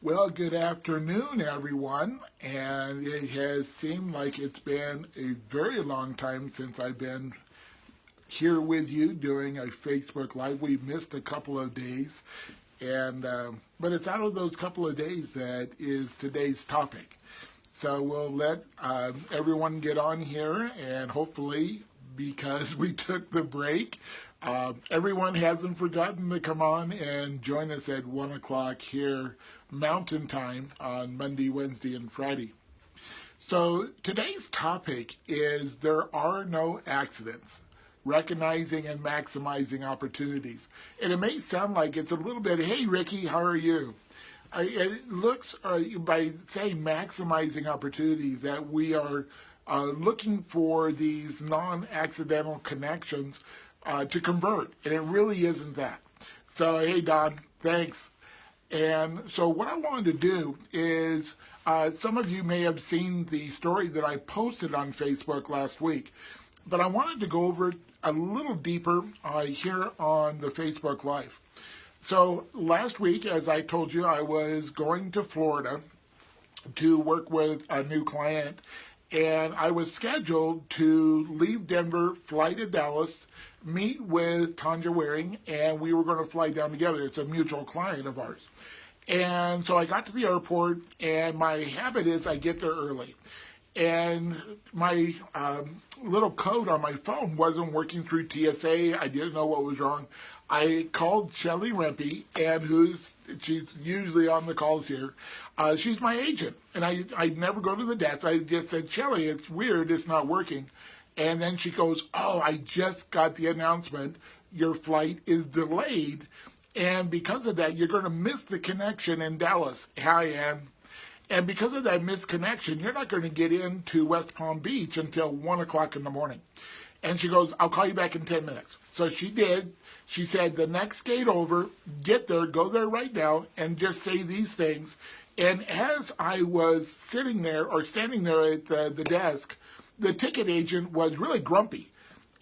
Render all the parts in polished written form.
Well, good afternoon, everyone. And it has seemed like it's been a very long time since I've been here with you doing a Facebook Live. We missed a couple of days, but it's out of those couple of days that is today's topic. So we'll let everyone get on here, and hopefully, because we took the break, everyone hasn't forgotten to come on and join us at 1 o'clock here Mountain Time on Monday, Wednesday, and Friday. So today's topic is there are no accidents, recognizing and maximizing opportunities. And it may sound like it's a little bit, hey Ricky, how are you? It looks, by saying maximizing opportunities, that we are looking for these non-accidental connections to convert, and it really isn't that. So, hey Don, thanks. And so what I wanted to do is, some of you may have seen the story that I posted on Facebook last week, but I wanted to go over it a little deeper here on the Facebook Live. So last week, as I told you, I was going to Florida to work with a new client, and I was scheduled to leave Denver, fly to Dallas, meet with Tanja Waring, and we were going to fly down together. It's a mutual client of ours. And so I got to the airport, and my habit is I get there early. And my little code on my phone wasn't working through TSA. I didn't know what was wrong. I called Shelly Rempe, and she's usually on the calls here. She's my agent, and I never go to the desk. I just said, Shelly, it's weird, it's not working. And then she goes, oh, I just got the announcement. Your flight is delayed, and because of that, you're going to miss the connection in Dallas. I am. And because of that missed connection, you're not going to get into West Palm Beach until 1 o'clock in the morning. And she goes, I'll call you back in 10 minutes. So she did. She said, the next gate over, get there, go there right now, and just say these things. And as I was sitting there or standing there at the desk, the ticket agent was really grumpy.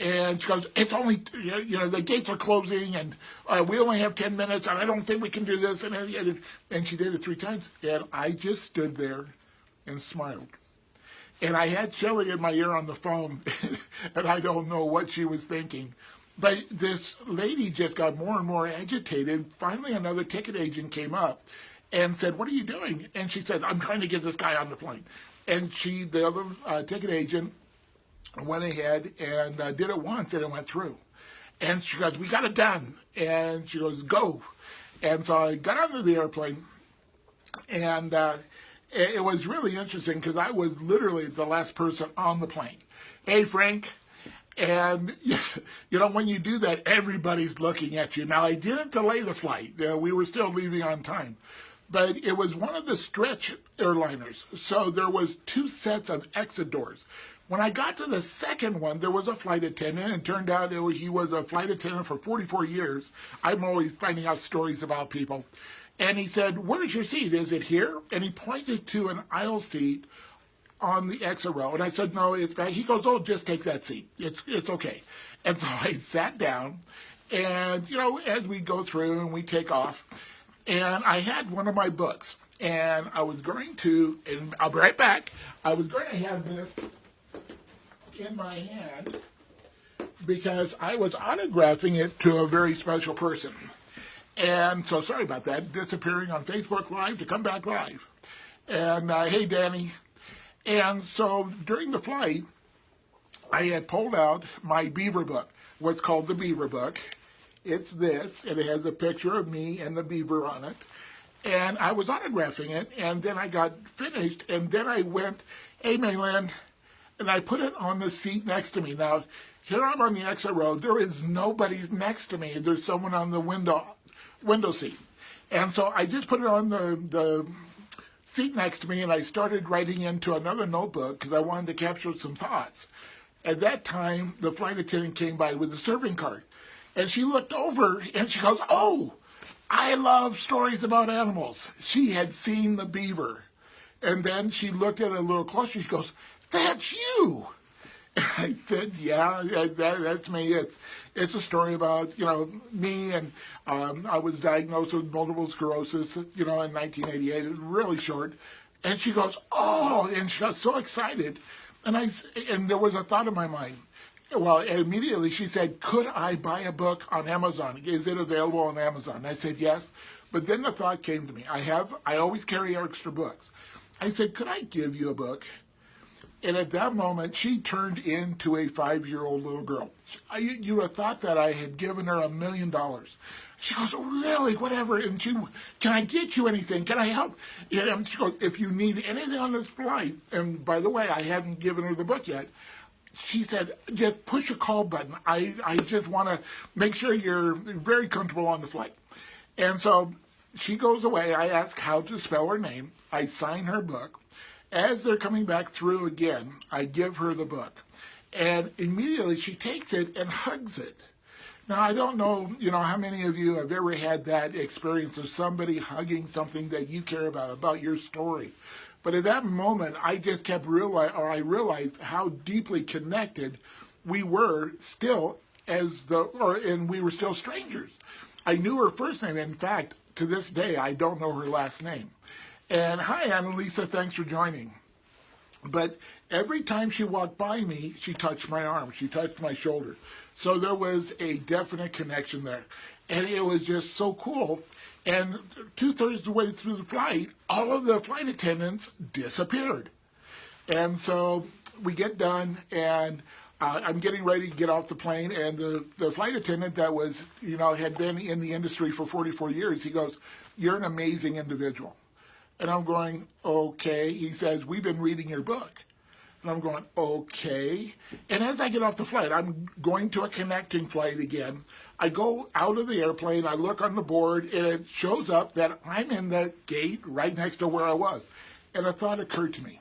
And she goes, it's only, the gates are closing, and we only have 10 minutes, and I don't think we can do this. And she did it 3 times. And I just stood there and smiled. And I had Shelly in my ear on the phone, and I don't know what she was thinking. But this lady just got more and more agitated. Finally, another ticket agent came up and said, what are you doing? And she said, I'm trying to get this guy on the plane. And the other ticket agent went ahead and did it once, and it went through. And she goes, we got it done. And she goes, go. And so I got onto the airplane, and it was really interesting because I was literally the last person on the plane. Hey, Frank. And, when you do that, everybody's looking at you. Now, I didn't delay the flight. We were still leaving on time. But it was one of the stretch airliners. So there was 2 sets of exit doors. When I got to the second one, there was a flight attendant, and it turned out he was a flight attendant for 44 years. I'm always finding out stories about people. And he said, where's your seat? Is it here? And he pointed to an aisle seat on the exit row. And I said, no, it's back. He goes, oh, just take that seat. It's okay. And so I sat down, and, as we go through and we take off, and I had one of my books, and I was going to, and I'll be right back, I was going to have this in my hand because I was autographing it to a very special person. And so sorry about that, disappearing on Facebook Live to come back live. And hey, Danny. And so during the flight, I had pulled out my Beaver book, what's called the Beaver book. It's this, and it has a picture of me and the beaver on it. And I was autographing it, and then I got finished, and then I went, hey, Mayland, and I put it on the seat next to me. Now, here I'm on the exit row. There is nobody next to me. There's someone on the window seat. And so I just put it on the seat next to me, and I started writing into another notebook because I wanted to capture some thoughts. At that time, the flight attendant came by with a serving cart. And she looked over, and she goes, oh, I love stories about animals. She had seen the beaver. And then she looked at it a little closer. She goes, that's you. I said, yeah, that's me. It's a story about, me, and I was diagnosed with multiple sclerosis, in 1988. It was really short. And she goes, oh, and she got so excited. And there was a thought in my mind. Well, immediately she said, could I buy a book on Amazon? Is it available on Amazon? And I said, yes. But then the thought came to me. I always carry extra books. I said, could I give you a book? And at that moment, she turned into a 5-year-old little girl. You would have thought that I had given her $1 million. She goes, really, whatever. And can I get you anything? Can I help? And she goes, if you need anything on this flight, and by the way, I hadn't given her the book yet, she said, just push a call button. I just want to make sure you're very comfortable on the flight. And so she goes away. I ask how to spell her name. I sign her book. As they're coming back through again, I give her the book. And immediately she takes it and hugs it. Now, I don't know, how many of you have ever had that experience of somebody hugging something that you care about your story. But at that moment, I just I realized how deeply connected we were still and we were still strangers. I knew her first name. In fact, to this day, I don't know her last name. And hi, Annalisa, thanks for joining. But every time she walked by me, she touched my arm, she touched my shoulder. So there was a definite connection there. And it was just so cool. And 2/3 of the way through the flight, all of the flight attendants disappeared. And so we get done, and I'm getting ready to get off the plane, and the flight attendant that was, had been in the industry for 44 years, he goes, you're an amazing individual. And I'm going, okay. He says, we've been reading your book. And I'm going, okay. And as I get off the flight, I'm going to a connecting flight again. I go out of the airplane, I look on the board, and it shows up that I'm in the gate right next to where I was. And a thought occurred to me.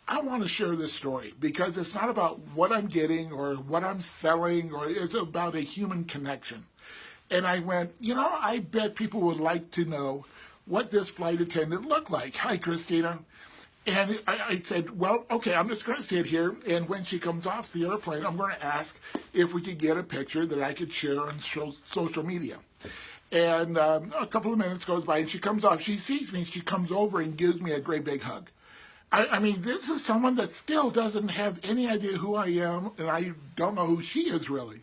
I want to share this story because it's not about what I'm getting or what I'm selling, or it's about a human connection. And I went, I bet people would like to know what this flight attendant looked like. Hi, Christina. And I said, well, okay, I'm just going to sit here, and when she comes off the airplane, I'm going to ask if we could get a picture that I could share on social media. And a couple of minutes goes by, and she comes off. She sees me, she comes over and gives me a great big hug. I mean, this is someone that still doesn't have any idea who I am, and I don't know who she is really.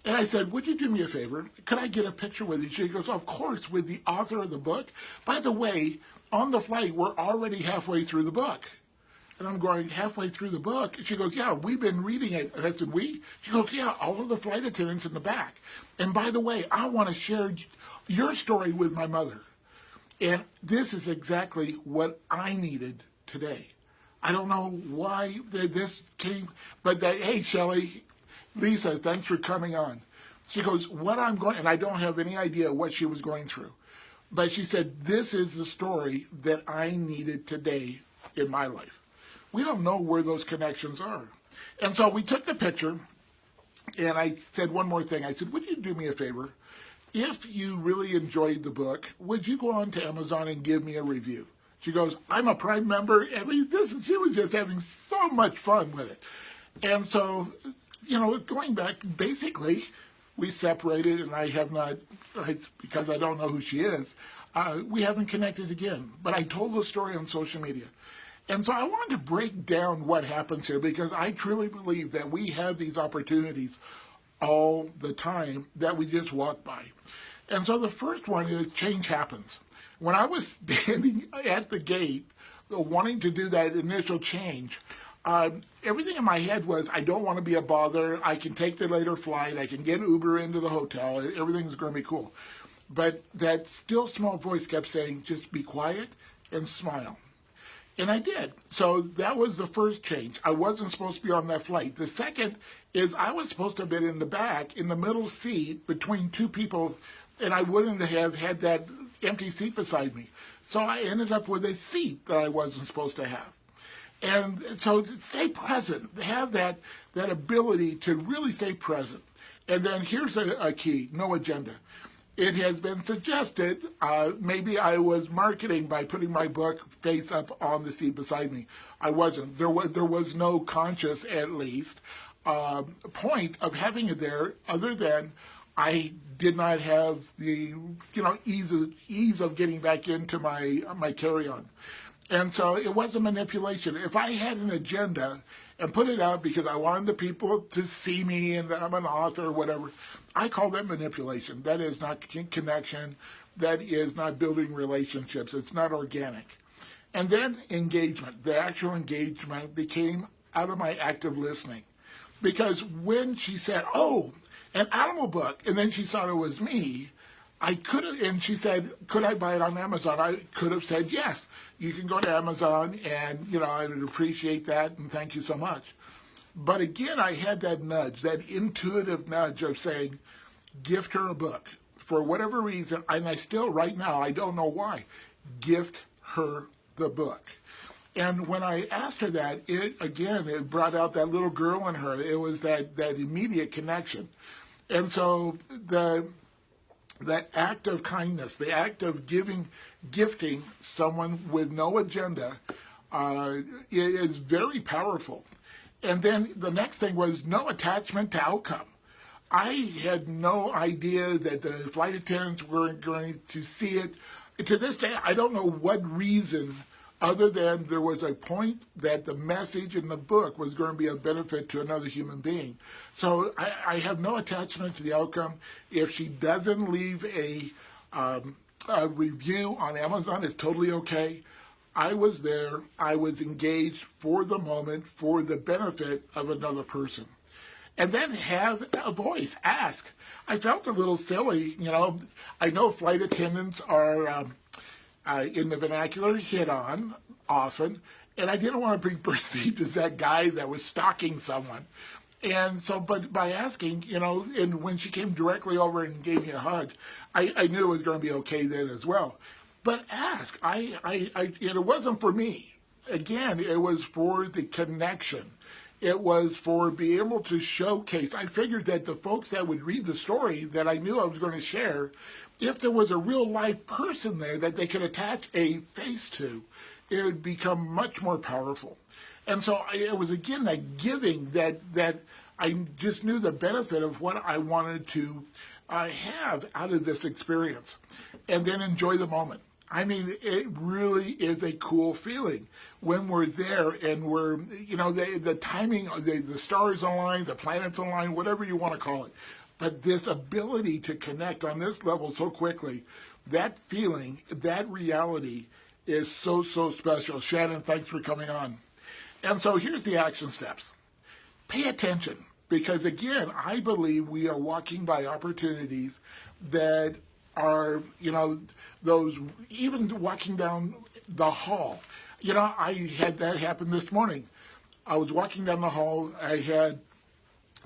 And I said, would you do me a favor? Could I get a picture with you? She goes, of course, with the author of the book. By the way, on the flight, we're already halfway through the book. And I'm going, halfway through the book? And she goes, yeah, we've been reading it. And I said, we? She goes, yeah, all of the flight attendants in the back. And by the way, I want to share your story with my mother. And this is exactly what I needed today. I don't know why this came, but hey, Shelley, Lisa, thanks for coming on. She goes, and I don't have any idea what she was going through. But she said, this is the story that I needed today in my life. We don't know where those connections are. And so we took the picture, and I said one more thing. I said, would you do me a favor? If you really enjoyed the book, would you go on to Amazon and give me a review? She goes, I'm a Prime member. I mean, she was just having so much fun with it. And so, going back, basically, we separated, and I have not, because I don't know who she is, we haven't connected again. But I told the story on social media. And so I wanted to break down what happens here, because I truly believe that we have these opportunities all the time that we just walk by. And so the first one is change happens. When I was standing at the gate wanting to do that initial change, everything in my head was, I don't want to be a bother. I can take the later flight. I can get Uber into the hotel. Everything's going to be cool. But that still small voice kept saying, just be quiet and smile. And I did. So that was the first change. I wasn't supposed to be on that flight. The second is I was supposed to have been in the back, in the middle seat between two people, and I wouldn't have had that empty seat beside me. So I ended up with a seat that I wasn't supposed to have. And so stay present, have that ability to really stay present. And then here's a key, no agenda. it has been suggested maybe I was marketing by putting my book face up on the seat beside me. I wasn't. There was no conscious, at least, point of having it there other than I did not have the ease of getting back into my carry-on. And so it was a manipulation. If I had an agenda and put it out because I wanted the people to see me and that I'm an author or whatever, I call that manipulation. That is not connection. That is not building relationships. It's not organic. And then engagement. The actual engagement became out of my active listening. Because when she said, oh, an animal book, and then she thought it was me, I could have, and she said, could I buy it on Amazon? I could have said, yes, you can go to Amazon, and, I would appreciate that, and thank you so much. But again, I had that nudge, that intuitive nudge of saying, gift her a book. For whatever reason, and I still, right now, I don't know why, gift her the book. And when I asked her that, it brought out that little girl in her. It was that immediate connection. And so that act of kindness, the act of gifting someone with no agenda is very powerful. And then the next thing was no attachment to outcome. I had no idea that the flight attendants were going to see it. To this day, I don't know what reason other than there was a point that the message in the book was going to be of benefit to another human being. So I have no attachment to the outcome. If she doesn't leave a review on Amazon, it's totally okay. I was there. I was engaged for the moment, for the benefit of another person. And then have a voice. Ask. I felt a little silly. I know flight attendants are in the vernacular, hit on often, and I didn't want to be perceived as that guy that was stalking someone. And so, but by asking, and when she came directly over and gave me a hug, I knew it was going to be okay then as well. But ask. It wasn't for me. Again, it was for the connection. It was for being able to showcase. I figured that the folks that would read the story that I knew I was going to share, if there was a real life person there that they could attach a face to, it would become much more powerful. And so it was, again, that giving that I just knew the benefit of what I wanted to have out of this experience, and then enjoy the moment. I mean, it really is a cool feeling when we're there and we're, the timing, the stars align, the planets align, whatever you want to call it. But this ability to connect on this level so quickly, that feeling, that reality is so, so special. Shannon, thanks for coming on. And so here's the action steps. Pay attention, because again, I believe we are walking by opportunities that are, those, even walking down the hall. I had that happen this morning. I was walking down the hall. I had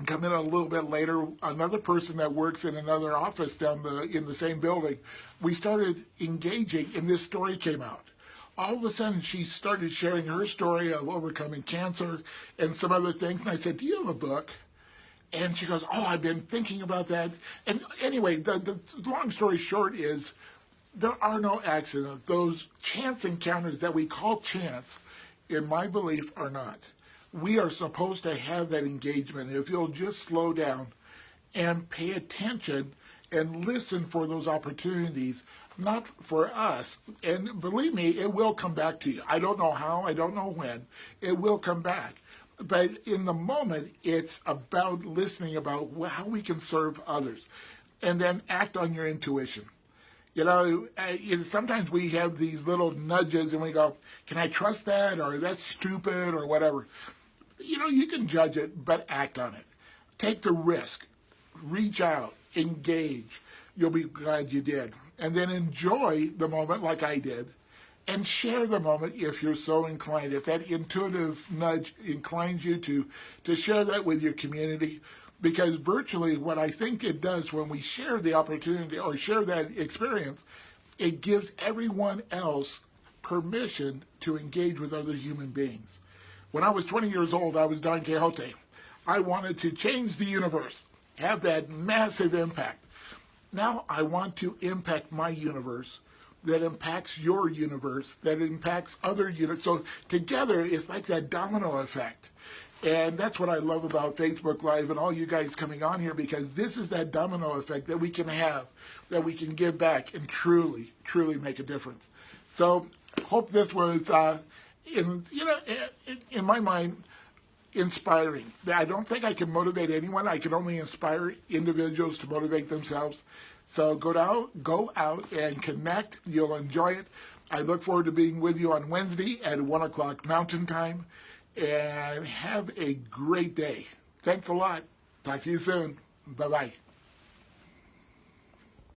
come in a little bit later, another person that works in another office in the same building. We started engaging, and this story came out. All of a sudden, she started sharing her story of overcoming cancer and some other things. And I said, do you have a book? And she goes, oh, I've been thinking about that. And anyway, the long story short is there are no accidents. Those chance encounters that we call chance, in my belief, are not. We are supposed to have that engagement. If you'll just slow down and pay attention and listen for those opportunities, not for us. And believe me, it will come back to you. I don't know how, I don't know when. It will come back. But in the moment, it's about listening about how we can serve others, and then act on your intuition. Sometimes we have these little nudges and we go, can I trust that? Or that's stupid or whatever. You can judge it, but act on it. Take the risk. Reach out. Engage. You'll be glad you did. And then enjoy the moment like I did. And share the moment if you're so inclined. If that intuitive nudge inclines you to share that with your community. Because virtually what I think it does when we share the opportunity or share that experience, it gives everyone else permission to engage with other human beings. When I was 20 years old, I was Don Quixote. I wanted to change the universe, have that massive impact. now I want to impact my universe that impacts your universe, that impacts other units. So together, it's like that domino effect. And that's what I love about Facebook Live and all you guys coming on here, because this is that domino effect that we can have, that we can give back and truly, truly make a difference. So hope this was, in my mind, inspiring. I don't think I can motivate anyone. I can only inspire individuals to motivate themselves. So go out and connect. You'll enjoy it. I look forward to being with you on Wednesday at 1 o'clock Mountain Time. And have a great day. Thanks a lot. Talk to you soon. Bye-bye.